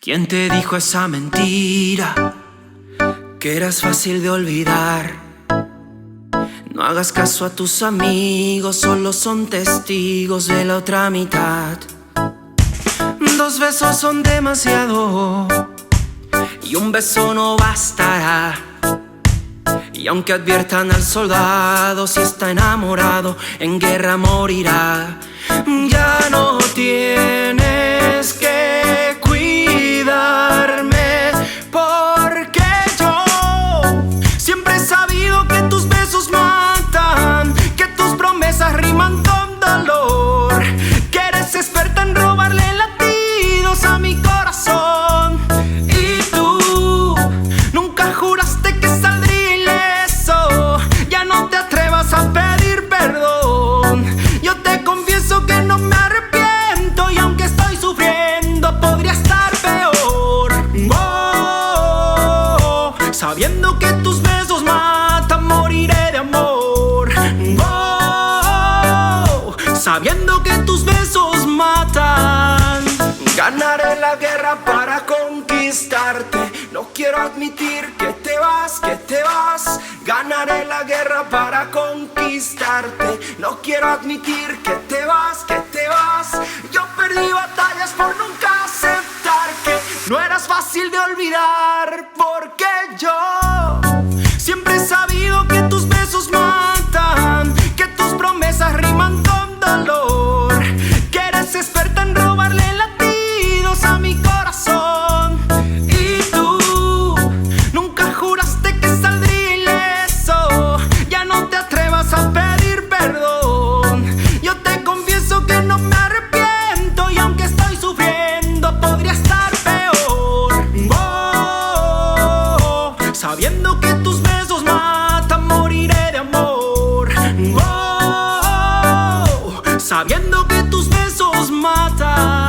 ¿Quién te dijo esa mentira? Que eras fácil de olvidar. No hagas caso a tus amigos, solo son testigos de la otra mitad. 2 besos son demasiado y un beso no bastará. Y aunque adviertan al soldado, si está enamorado, en guerra morirá. Ya no tienes que cuidarme, porque yo siempre he sabido que tus besos matan, que tus promesas riman con dolor, que eres experta en robarle latidos a mi corazón. Y tú nunca juraste que saldría ileso. Ya no te atrevas a pedir perdón. Yo te confieso que no me arrepiento, y aunque estoy sufriendo podría estar peor. Oh, sabiendo que tus besos matan, moriré de amor. Oh, sabiendo que tus besos matan. Ganaré la guerra para conquistarte. No quiero admitir que te vas, que te vas. Ganaré la guerra para conquistarte. No quiero admitir que te vas, que te vas. Yo perdí batallas por nunca aceptar que no eras fácil de olvidar, porque yo siempre he sabido que tus besos matan, que tus promesas riman con dolor, que eres experta en robarle latidos a mi corazón. Y tú nunca juraste que saldría ileso. Ya no te atrevas a pedir perdón. Yo te confieso que no me arrepiento, y aunque estoy sufriendo podría estar peor. Oh, sabiendo que tus besos matan, moriré de amor. Oh, sabiendo que tus besos matan.